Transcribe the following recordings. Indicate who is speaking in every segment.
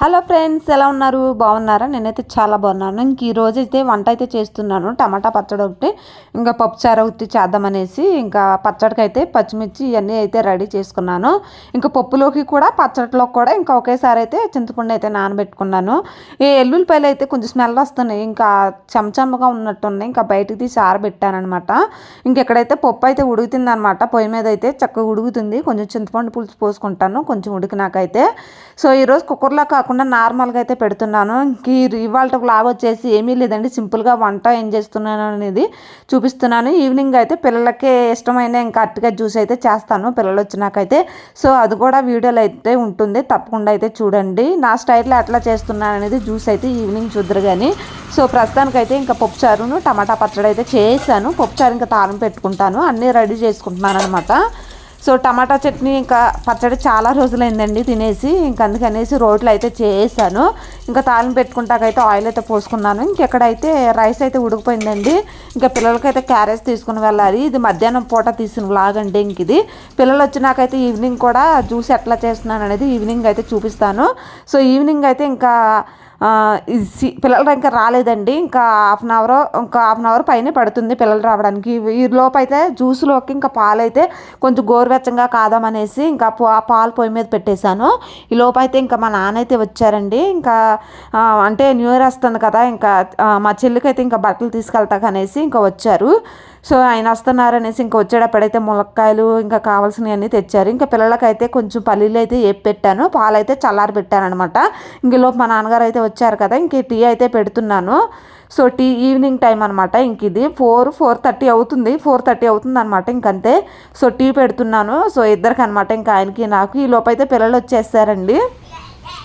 Speaker 1: Hello friends, ఎలా ఉన్నారు? బాగున్నారా? నేనైతే చాలా బాగున్నాను. ఇంక ఈరోజు అయితే వంట అయితే చేస్తున్నాను. టమాటా పచ్చడి ఒకటి, ఇంకా పప్పుచారు ఒకటి చేద్దామనేసి ఇంకా పచ్చడికి అయితే పచ్చిమిర్చి ఇవన్నీ అయితే రెడీ చేసుకున్నాను. ఇంకా పప్పులోకి కూడా పచ్చడిలోకి కూడా ఇంకా ఒకేసారి అయితే చింతపండు అయితే నానబెట్టుకున్నాను. ఈ ఎల్లుల్లిపాయలు అయితే కొంచెం స్మెల్ వస్తున్నాయి, ఇంకా చెమచమ్మగా ఉన్నట్టున్నాయి. ఇంకా బయటికి తీసి ఆరబెట్టానమాట. ఇంకెక్కడైతే పప్పు అయితే ఉడుకుతుంది అనమాట. పొయ్యి మీద అయితే చక్కగా ఉడుకుతుంది. కొంచెం చింతపండు పులుసు పోసుకుంటాను కొంచెం ఉడికినాకైతే. సో ఈరోజు కుక్కర్లో కాకుండా నార్మల్గా అయితే పెడుతున్నాను. ఇవాళ వ్లాగ్ వచ్చేసి ఏమీ లేదండి, సింపుల్గా వంట ఏం చేస్తున్నాను అనేది చూపిస్తున్నాను. ఈవినింగ్ అయితే పిల్లలకి ఇష్టమైన ఇంకా అరటికాయ జ్యూస్ అయితే చేస్తాను పిల్లలు వచ్చినాకైతే. సో అది కూడా వీడియోలో అయితే ఉంటుంది, తప్పకుండా అయితే చూడండి. నా స్టైల్లో ఎట్లా చేస్తున్నాను అనేది జ్యూస్ అయితే ఈవినింగ్ చూద్దరు కానీ. సో ప్రస్తుతానికైతే ఇంకా పప్పుచారును టమాటా పచ్చడి అయితే చేశాను. పప్పుచారు ఇంకా తారం పెట్టుకుంటాను, అన్నీ రెడీ చేసుకుంటున్నాను అనమాట. సో టమాటా చట్నీ ఇంకా పచ్చడి చాలా రోజులైందండి తినేసి, ఇంక అందుకనేసి రోట్లో అయితే చేసాను. ఇంకా తాలింపు పెట్టుకుంటాకైతే ఆయిల్ అయితే పోసుకున్నాను. ఇంకెక్కడైతే రైస్ అయితే ఉడికిపోయిందండి. ఇంకా పిల్లలకైతే క్యారేజ్ తీసుకుని వెళ్ళాలి. ఇది మధ్యాహ్నం పూట తీసిన వ్లాగ్ అండి. ఇంక ఇది పిల్లలు వచ్చినాకైతే ఈవినింగ్ కూడా జ్యూస్ ఎట్లా చేస్తున్నాను అనేది ఈవినింగ్ అయితే చూపిస్తాను. సో ఈవినింగ్ అయితే ఇంకా పిల్లలు ఇంకా రాలేదండి. ఇంకా హాఫ్ అన్ అవర్ పైనే పడుతుంది పిల్లలు రావడానికి. ఈ లోపు అయితే జ్యూస్లోకి ఇంకా పాలైతే కొంచెం గోరువెచ్చంగా కాదామనేసి ఇంకా పాలు పొయ్యి మీద పెట్టేశాను. ఈ లోపు అయితే ఇంకా మా నాన్న అయితే వచ్చారండి. ఇంకా అంటే న్యూ ఇయర్ వస్తుంది కదా, ఇంకా మా చెల్లికైతే ఇంకా బట్టలు తీసుకెళ్తాకనేసి ఇంకా వచ్చారు. సో ఆయన వస్తున్నారనేసి ఇంకా వచ్చేటప్పుడైతే ములక్కాయలు ఇంకా కావాల్సినవన్నీ తెచ్చారు. ఇంకా పిల్లలకైతే కొంచెం పల్లీలు అయితే వేపి పెట్టాను, పాలు అయితే చల్లారి పెట్టాను అనమాట. ఇంకలోపు మా నాన్నగారు అయితే వచ్చారు కదా, ఇంక టీ అయితే పెడుతున్నాను. సో టీ ఈవినింగ్ టైం అనమాట. ఇంక ఇది 4:30 అవుతుంది, 4:30 అవుతుంది అనమాట. ఇంకంతే. సో టీ పెడుతున్నాను. సో ఇద్దరికి అనమాట, ఇంకా ఆయనకి నాకు. ఈ లోపు అయితే పిల్లలు వచ్చేసారండి.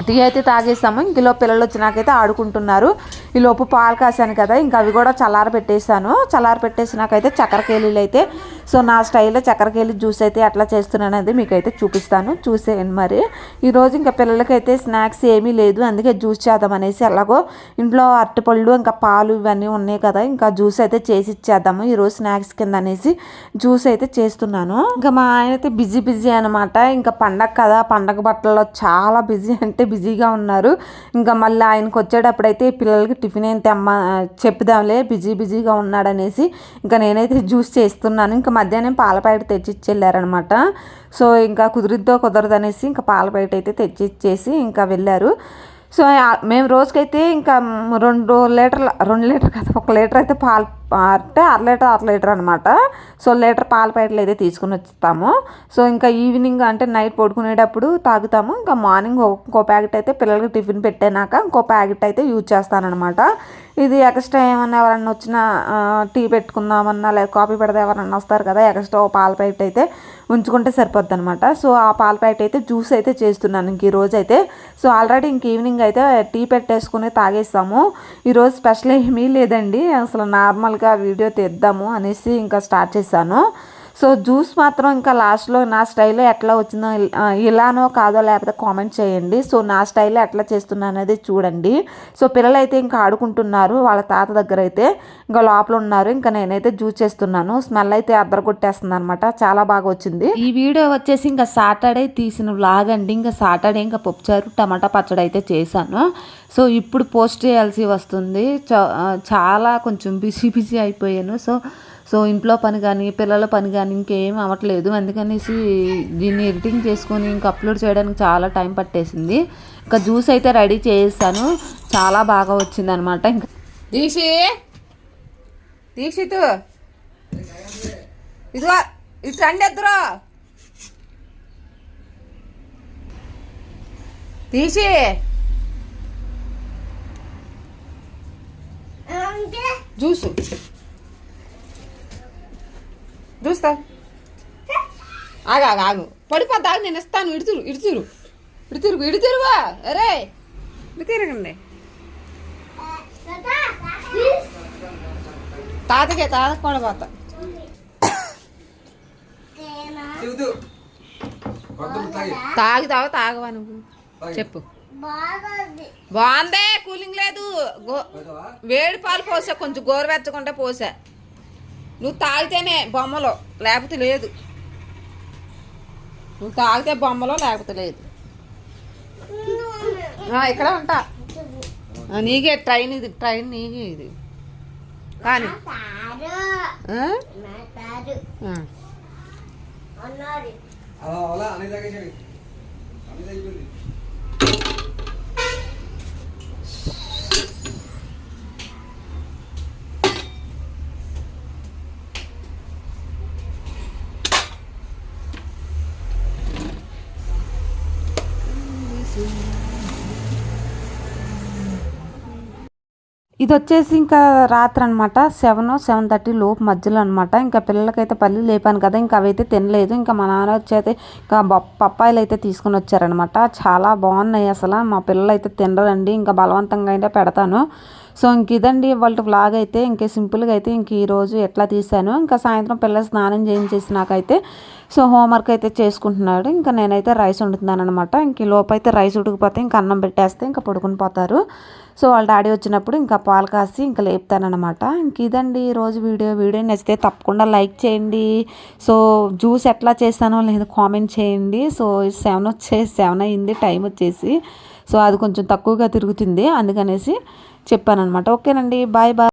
Speaker 1: టీ అయితే తాగేసాము. ఇంకలో పిల్లలు వచ్చినాకైతే ఆడుకుంటున్నారు. ఈలోపు పాలు కాసాను కదా, ఇంకా అవి కూడా చల్లారి పెట్టేసినాకైతే చక్కెరకేళీలు అయితే, సో నా స్టైల్లో చక్కెరకేళి జ్యూస్ అయితే ఎట్లా చేస్తున్నాను అనేది మీకైతే చూపిస్తాను, చూసేయండి. మరి ఈరోజు ఇంకా పిల్లలకైతే స్నాక్స్ ఏమీ లేదు, అందుకే జ్యూస్ చేద్దామనేసి ఎలాగో ఇంట్లో అరటిపళ్ళు ఇంకా పాలు ఇవన్నీ ఉన్నాయి కదా, ఇంకా జ్యూస్ అయితే చేసి ఇచ్చేద్దాము ఈరోజు స్నాక్స్ కింద అనేసి జ్యూస్ అయితే చేస్తున్నాను. ఇంకా మా ఆయన అయితే బిజీ అనమాట. ఇంకా పండగ కదా, పండగ బట్టల్లో చాలా బిజీ అంటే బిజీగా ఉన్నారు. ఇంకా మళ్ళీ ఆయనకు వచ్చేటప్పుడైతే పిల్లలకి టిఫిన్ ఏం చెప్పుదాంలే, బిజీగా ఉన్నాడనేసి ఇంకా నేనైతే జ్యూస్ చేస్తున్నాను. ఇంకా మధ్యాహ్నం పాల ప్యాకెట్ తెచ్చిచ్చెళ్ళారనమాట. సో ఇంకా కుదరదనేసి ఇంకా పాల ప్యాకెట్ అయితే తెచ్చిచ్చేసి ఇంకా వెళ్ళారు. సో మేము రోజుకైతే ఇంకా 2 లీటర్లు కదా, 1 లీటర్ అయితే పాలు అంటే అర లీటర్ అనమాట. సో లీటర్ పాల ప్యాకెట్లు అయితే తీసుకుని వస్తాము. సో ఇంకా ఈవినింగ్ అంటే నైట్ పడుకునేటప్పుడు తాగుతాము. ఇంకా మార్నింగ్ ఇంకో ప్యాకెట్ అయితే పిల్లలకి టిఫిన్ పెట్టాక ఇంకో ప్యాకెట్ అయితే యూజ్ చేస్తానమాట. ఇది ఎక్స్ట్రా ఏమన్నా ఎవరన్నా వచ్చినా టీ పెట్టుకుందామన్నా లేదా కాఫీ పెడితే ఎవరన్నా వస్తారు కదా, ఎక్స్ట్రా పాల ప్యాకెట్ అయితే ఉంచుకుంటే సరిపోద్ది అనమాట. సో ఆ పాల ప్యాకెట్ అయితే జ్యూస్ అయితే చేస్తున్నాను ఇంక ఈరోజు అయితే. సో ఆల్రెడీ ఇంక ఈవినింగ్ అయితే టీ పెట్టేసుకుని తాగేస్తాము. ఈరోజు స్పెషల్ ఏమీ లేదండి, అసలు నార్మల్గా వీడియో తీద్దాము అనేసి ఇంకా స్టార్ట్ చేశాను. సో జ్యూస్ మాత్రం ఇంకా లాస్ట్లో నా స్టైల్లో ఎట్లా వచ్చిందో, ఇలానో కాదో లేకపోతే కామెంట్ చేయండి. సో నా స్టైల్లో ఎట్లా చేస్తున్నాను అనేది చూడండి. సో పిల్లలు అయితే ఇంకా ఆడుకుంటున్నారు వాళ్ళ తాత దగ్గర అయితే, ఇంకా లోపల ఉన్నారు. ఇంకా నేనైతే జ్యూస్ చేస్తున్నాను. స్మెల్ అయితే అద్దరగొట్టేస్తుంది అనమాట, చాలా బాగా వచ్చింది. ఈ వీడియో వచ్చేసి ఇంకా సాటర్డే తీసిన వ్లాగ్ అండి. ఇంకా సాటర్డే ఇంకా పప్పుచారు టమాటా పచ్చడి అయితే చేశాను. సో ఇప్పుడు పోస్ట్ చేయాల్సి వస్తుంది, చాలా కొంచెం బిజీ అయిపోయాను. సో ఇంట్లో పని కానీ పిల్లల పని కానీ ఇంకేం అవ్వట్లేదు, అందుకనేసి దీన్ని ఎడిటింగ్ చేసుకొని ఇంకా అప్లోడ్ చేయడానికి చాలా టైం పట్టేసింది. ఇంకా జ్యూస్ అయితే రెడీ చేసాను, చాలా బాగా వచ్చింది అనమాట. ఇంకా దీక్షిత్ ఇదిగో ఇటు రండి ఎద్దరు తీసి జ్యూసు చూస్తా. ఆగు పడిపోద్దా, నేను ఇస్తాను. ఇడుతురువా అరే ఇటు తిరగండి. తాతకి పడిపోతా. తాగవా నువ్వు చెప్పు. బాగుందే, కూలింగ్ లేదు. వేడి పాలు పోసా, కొంచెం గోరువెచ్చకుండా పోసా. నువ్వు తాగితేనే బొమ్మలో, లేకపోతే లేదు. నువ్వు తాగితే బొమ్మలో, లేకపోతే లేదు. ఇక్కడ ఉంటా. నీకే ట్రైన్, ఇది ట్రైన్ నీకే ఇది కానీ ఇది వచ్చేసి ఇంకా రాత్రి అనమాట, 7-7:30 లోపు మధ్యలో అనమాట. ఇంకా పిల్లలకైతే పల్లి లేపాను కదా, ఇంకా అవైతే తినలేదు. ఇంకా మా నాన్న వచ్చైతే ఇంకా పప్పాయిలు అయితే తీసుకుని వచ్చారనమాట. చాలా బాగున్నాయి అసలు. మా పిల్లలు అయితే తినరండి, ఇంకా బలవంతంగా అయితే పెడతాను. సో ఇంక ఇదండి వాళ్ళ వ్లాగ్ అయితే. ఇంక సింపుల్గా అయితే ఇంక ఈరోజు ఎట్లా తీసాను. ఇంకా సాయంత్రం పిల్లలు స్నానం చేయించేసి నాకైతే సో హోంవర్క్ అయితే చేసుకుంటున్నాడు. ఇంకా నేనైతే రైస్ వండుతున్నాను అనమాట. ఇంక లోపైతే రైస్ ఉడికిపోతే ఇంకా అన్నం పెట్టేస్తే ఇంకా పడుకుని పోతారు. సో వాళ్ళ డాడీ వచ్చినప్పుడు ఇంకా పాలు కాసి ఇంకా లేపుతానమాట. ఇంక ఇదండి ఈరోజు వీడియో నచ్చితే తప్పకుండా లైక్ చేయండి. సో జ్యూస్ ఎట్లా చేస్తానో లేదు కామెంట్ చేయండి. సో 7 అయింది టైం వచ్చేసి. సో అది కొంచెం తక్కువగా తిరుగుతుంది అందుకనేసి చెప్పాను అనమాట. ఓకేనండి, బాయ్ బాయ్.